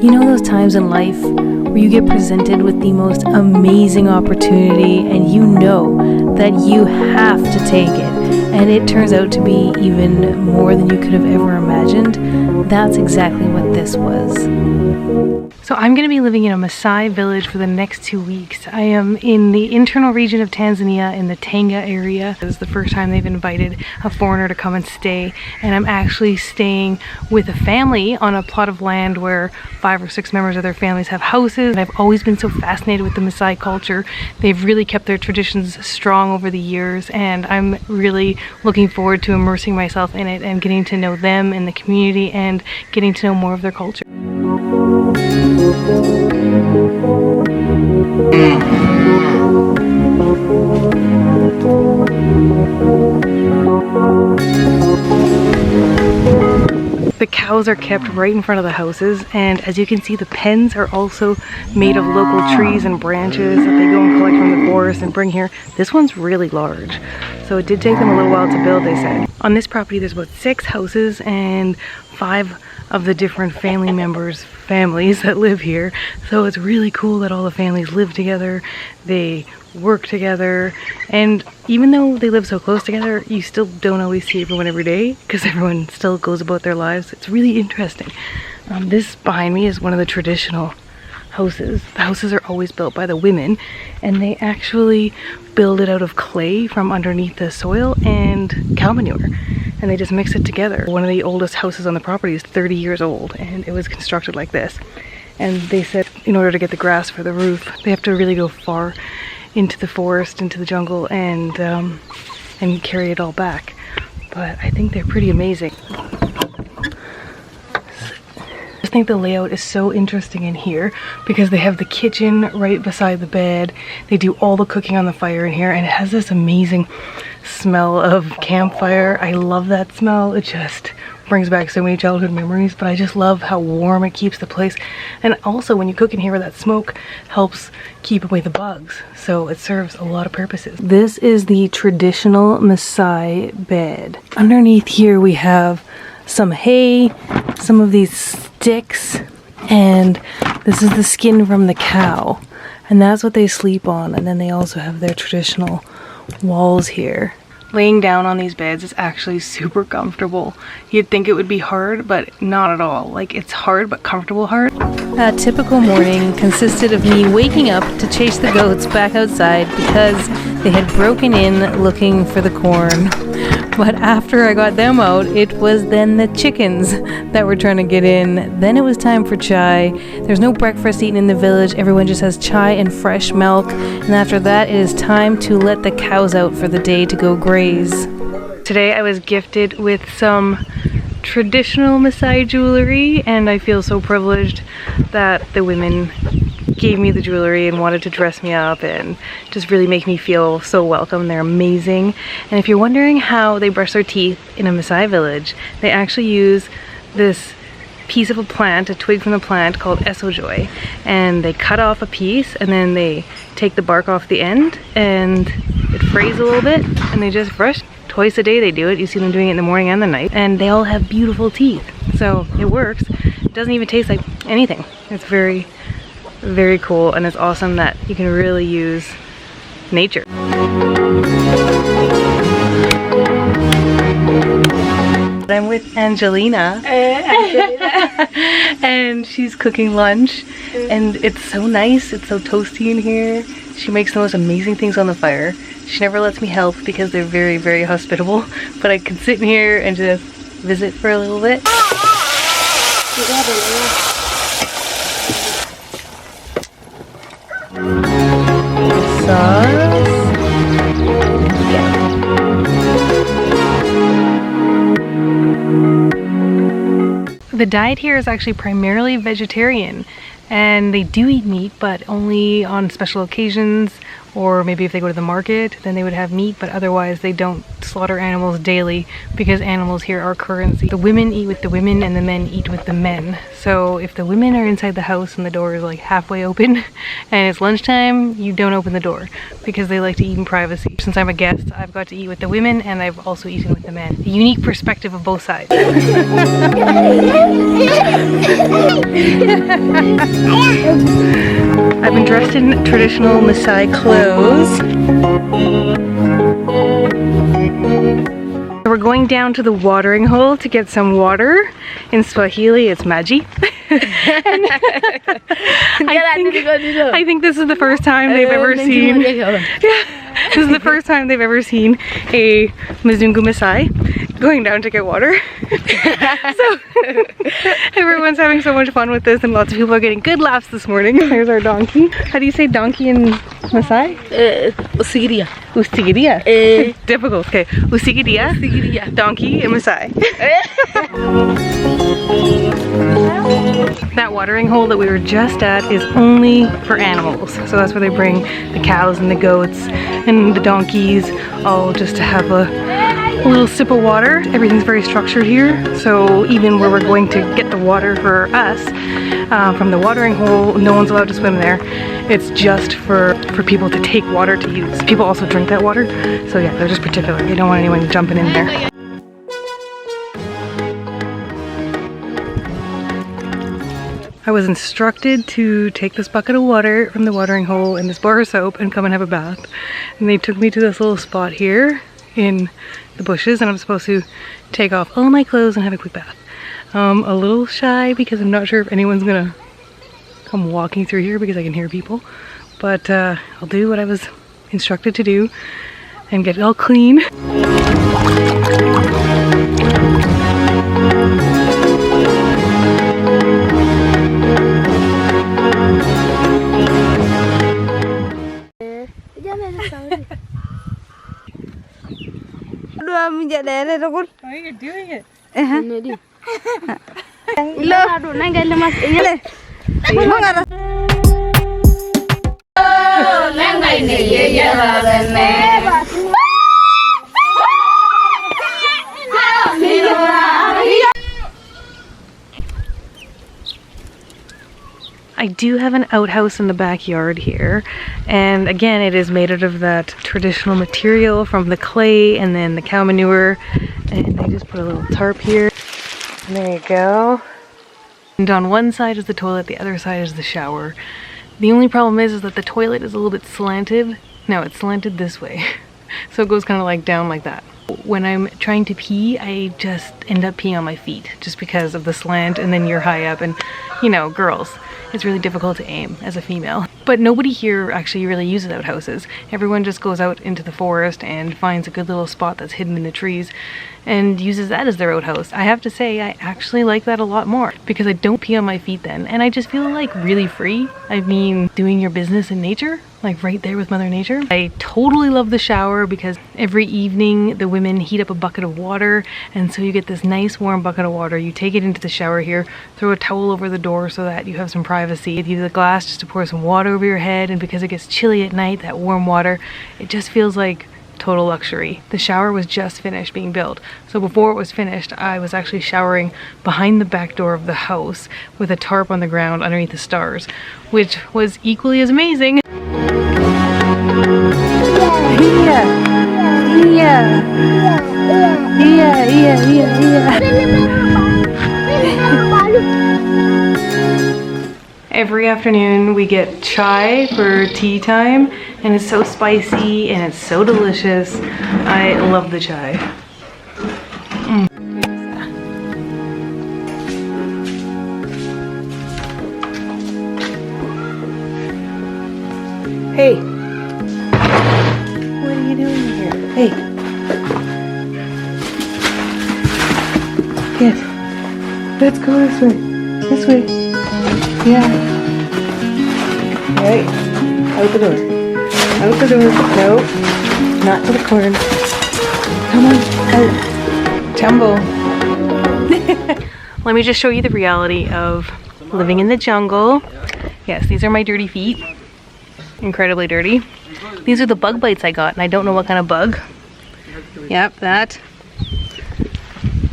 You know those times in life where you get presented with the most amazing opportunity and you know that you have to take it, and it turns out to be even more than you could have ever imagined? That's exactly what this was. So I'm going to be living in a Maasai village for the next 2 weeks. I am in the internal region of Tanzania in the Tanga area. This is the first time they've invited a foreigner to come and stay, and I'm actually staying with a family on a plot of land where 5 or 6 members of their families have houses. And I've always been so fascinated with the Maasai culture. They've really kept their traditions strong over the years, and I'm really looking forward to immersing myself in it and getting to know them and the community and getting to know more of their culture. The cows are kept right in front of the houses, and as you can see, the pens are also made of local trees and branches that they go and collect from the forest and bring here. This one's really large, so it did take them a little while to build, they said. On this property there's about 6 houses and 5 of the different family members' families that live here. So it's really cool that all the families live together, they work together, and even though they live so close together, you still don't always see everyone every day because everyone still goes about their lives. It's really interesting. This behind me is one of the traditional houses. The houses are always built by the women, and they actually build it out of clay from underneath the soil and cow manure, and they just mix it together. One of the oldest houses on the property is 30 years old, and it was constructed like this. And they said in order to get the grass for the roof, they have to really go far into the forest, into the jungle, and carry it all back. But I think they're pretty amazing. I think the layout is so interesting in here because they have the kitchen right beside the bed. They do all the cooking on the fire in here, and it has this amazing smell of campfire. I love that smell. It just brings back so many childhood memories, but I just love how warm it keeps the place. And also when you cook in here, that smoke helps keep away the bugs, so it serves a lot of purposes. This is the traditional Maasai bed. Underneath here we have some hay, some of these sticks, and this is the skin from the cow, and that's what they sleep on. And then they also have their traditional walls here. Laying down on these beds is actually super comfortable. You'd think it would be hard, but not at all. Like, it's hard but comfortable hard. A typical morning consisted of me waking up to chase the goats back outside because they had broken in looking for the corn. But after I got them out, it was then the chickens that were trying to get in. Then it was time for chai. There's no breakfast eaten in the village. Everyone just has chai and fresh milk. And after that, it is time to let the cows out for the day to go graze. Today I was gifted with some traditional Maasai jewelry, and I feel so privileged that the women gave me the jewelry and wanted to dress me up and just really make me feel so welcome. They're amazing. And if you're wondering how they brush their teeth in a Maasai village, they actually use this piece of a plant, a twig from the plant called esojoy, and they cut off a piece and then they take the bark off the end and it frays a little bit, and they just brush. Twice a day they do it. You see them doing it in the morning and the night, and they all have beautiful teeth, so it works. It doesn't even taste like anything. It's very, very cool, and it's awesome that you can really use nature. I'm with Angelina, and she's cooking lunch, and it's so nice. It's so toasty in here. She makes the most amazing things on the fire. She never lets me help because they're very, very hospitable, but I can sit in here and just visit for a little bit. Sauce. Yeah. The diet here is actually primarily vegetarian, and they do eat meat, but only on special occasions or maybe if they go to the market, then they would have meat, but otherwise they don't slaughter animals daily because animals here are currency. The women eat with the women and the men eat with the men. So if the women are inside the house and the door is like halfway open and it's lunchtime, you don't open the door because they like to eat in privacy. Since I'm a guest, I've got to eat with the women and I've also eaten with the men. A unique perspective of both sides. I've been dressed in traditional Maasai clothes. We're going down to the watering hole to get some water. In Swahili, it's maji. I think this is the first time they've ever seen. This is the first time they've ever seen a Mzungu Maasai going down to get water. So everyone's having so much fun with this and lots of people are getting good laughs this morning. Here's our donkey. How do you say donkey in Maasai? Usigiria. Usigiria. It's difficult. Okay. Usigiria. Donkey in Maasai. That watering hole that we were just at is only for animals. So that's where they bring the cows and the goats and the donkeys, all just to have a little sip of water. Everything's very structured here. So even where we're going to get the water for us from the watering hole, no one's allowed to swim there. It's just for people to take water to use. People also drink that water. So yeah, they're just particular. They don't want anyone jumping in there. I was instructed to take this bucket of water from the watering hole and this bar of soap and come and have a bath. And they took me to this little spot here in the bushes and I'm supposed to take off all my clothes and have a quick bath. A little shy because I'm not sure if anyone's gonna come walking through here because I can hear people. But I'll do what I was instructed to do and get it all clean. Oh, you're doing it. I do have an outhouse in the backyard here, and again it is made out of that traditional material from the clay and then the cow manure, and I just put a little tarp here. And there you go. And on one side is the toilet, the other side is the shower. The only problem is that the toilet is a little bit slanted. No, it's slanted this way. So it goes kind of like down like that. When I'm trying to pee, I just end up peeing on my feet just because of the slant, and then you're high up and, you know, girls. It's really difficult to aim as a female. But nobody here actually really uses outhouses. Everyone just goes out into the forest and finds a good little spot that's hidden in the trees and uses that as their outhouse. I have to say, I actually like that a lot more because I don't pee on my feet then, and I just feel like really free. I mean, doing your business in nature, like right there with Mother Nature. I totally love the shower because every evening the women heat up a bucket of water, and so you get this nice warm bucket of water. You take it into the shower here, throw a towel over the door so that you have some privacy. You use a glass just to pour some water over your head, and because it gets chilly at night, that warm water, it just feels like total luxury. The shower was just finished being built. So before it was finished, I was actually showering behind the back door of the house with a tarp on the ground underneath the stars, which was equally as amazing. Every afternoon we get chai for tea time, and it's so spicy and it's so delicious. I love the chai. Hey, what are you doing here? Hey. Yes, let's go this way. This way. Yeah. Right. Out the door. Out the door. No. Not to the corner. Come on. Out. Tumble. Let me just show you the reality of living in the jungle. Yes, these are my dirty feet. incredibly dirty. These are the bug bites I got, and I don't know what kind of bug. Yep, that.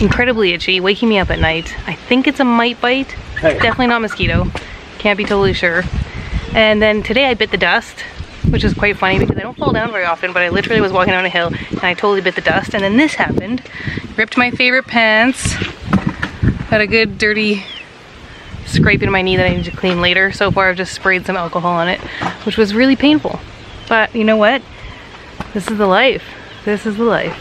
Incredibly itchy, waking me up at night. I think it's a mite bite. Definitely not mosquito. Can't be totally sure. And then today I bit the dust, which is quite funny because I don't fall down very often, but I literally was walking down a hill and I totally bit the dust. And then this happened. Ripped my favorite pants. Had a good dirty scrape in my knee that I need to clean later. So far I've just sprayed some alcohol on it, which was really painful. But you know what? This is the life. This is the life.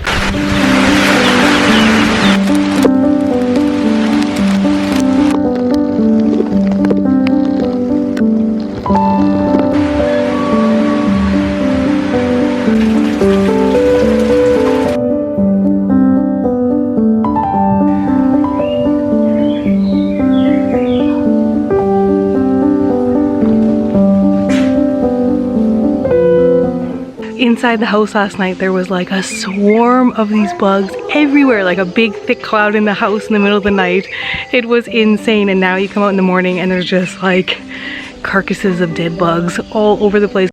Inside the house last night there was like a swarm of these bugs everywhere, like a big thick cloud in the house in the middle of the night. It was insane. And now you come out in the morning and there's just like carcasses of dead bugs all over the place.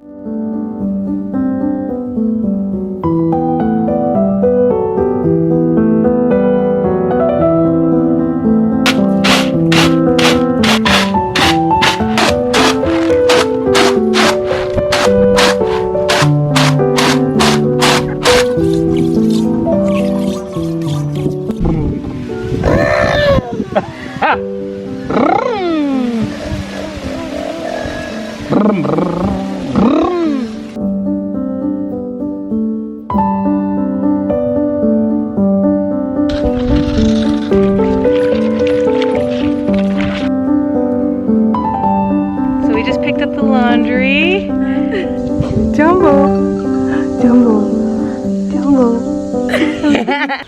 So we just picked up the laundry. Jumbo, Jumbo, Jumbo.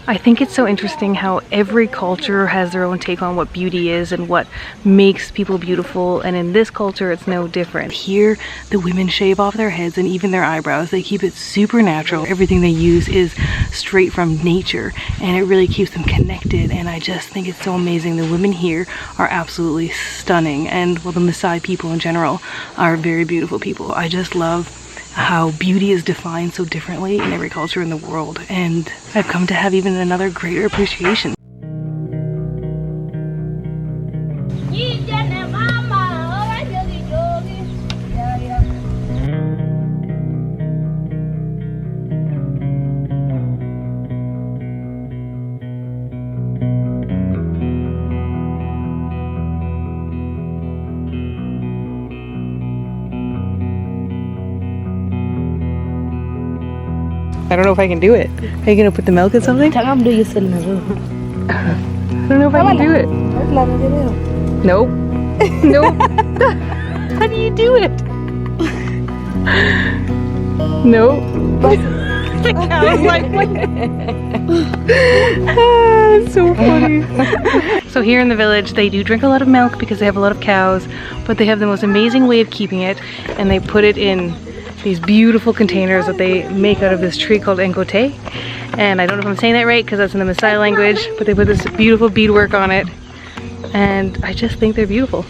I think it's so interesting how every culture has their own take on what beauty is and what makes people beautiful, and in this culture it's no different. Here the women shave off their heads and even their eyebrows. They keep it super natural. Everything they use is straight from nature and it really keeps them connected, and I just think it's so amazing. The women here are absolutely stunning, and well, the Maasai people in general are very beautiful people. I just love how beauty is defined so differently in every culture in the world, and I've come to have even another greater appreciation. I don't know if I can do it. Are you gonna put the milk in something? I don't know if I can do it. Nope. Nope. How do you do it? Nope. The cow's like, it's so funny. So here in the village, they do drink a lot of milk because they have a lot of cows, but they have the most amazing way of keeping it, and they put it in these beautiful containers that they make out of this tree called engote. And I don't know if I'm saying that right because that's in the Maasai language, but they put this beautiful beadwork on it, and I just think they're beautiful.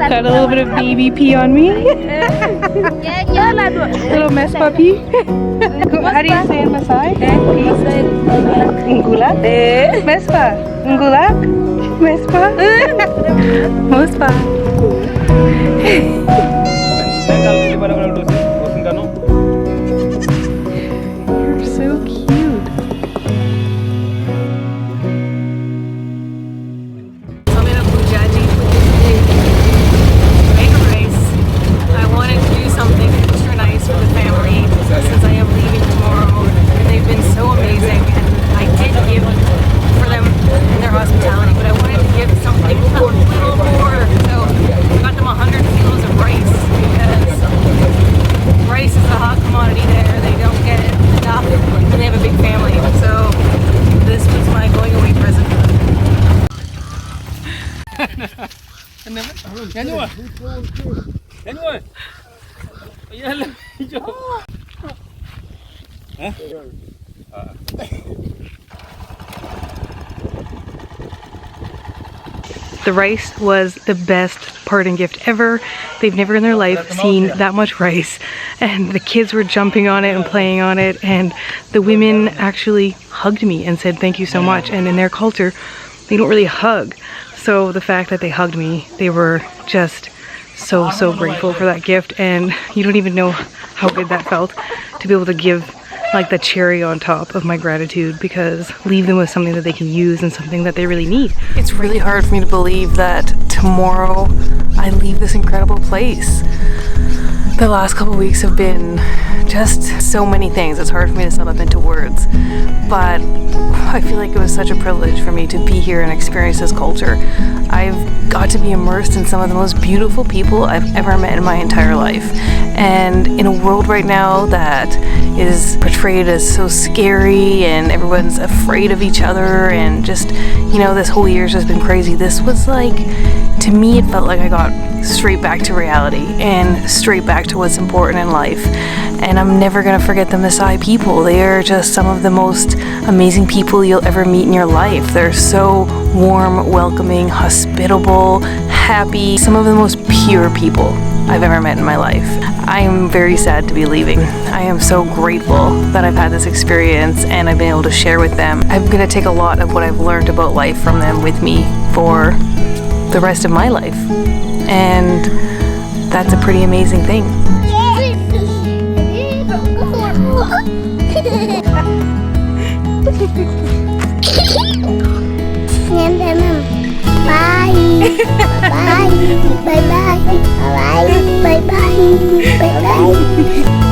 Got a little bit of baby pee on me. Little mess puppy. How do you say in Maasai? Ngulak? Mespa. Ngulak? Mespa? Mespa. You're so cute. So I'm in a bujaji to make a rice. I wanted to do something extra nice for the family since I am leaving tomorrow. And they've been so amazing. And I did give for them in their hospitality, but I wanted to give something a little more. So I got them 100 kilos of rice because rice is a hot commodity there. They don't get enough and they have a big family. So this was my going away present for them. The rice was the best parting gift ever. They've never in their life seen that much rice, and the kids were jumping on it and playing on it, and the women actually hugged me and said thank you so much. And in their culture, they don't really hug. So the fact that they hugged me, they were just so grateful for that gift, and you don't even know how good that felt to be able to give like the cherry on top of my gratitude, because leave them with something that they can use and something that they really need. It's really hard for me to believe that tomorrow I leave this incredible place. The last couple weeks have been just so many things. It's hard for me to sum up into words, but I feel like it was such a privilege for me to be here and experience this culture. I've got to be immersed in some of the most beautiful people I've ever met in my entire life. And in a world right now that is portrayed as so scary and everyone's afraid of each other and just, you know, this whole year's just been crazy. This was like, to me, it felt like I got straight back to reality and straight back to what's important in life. And I'm never gonna forget the Maasai people. They are just some of the most amazing people you'll ever meet in your life. They're so warm, welcoming, hospitable, happy, some of the most pure people I've ever met in my life. I am very sad to be leaving. I am so grateful that I've had this experience and I've been able to share with them. I'm gonna take a lot of what I've learned about life from them with me for the rest of my life. And that's a pretty amazing thing. Bye. Bye. Bye. Bye. Bye. Bye. Bye. Bye. Bye.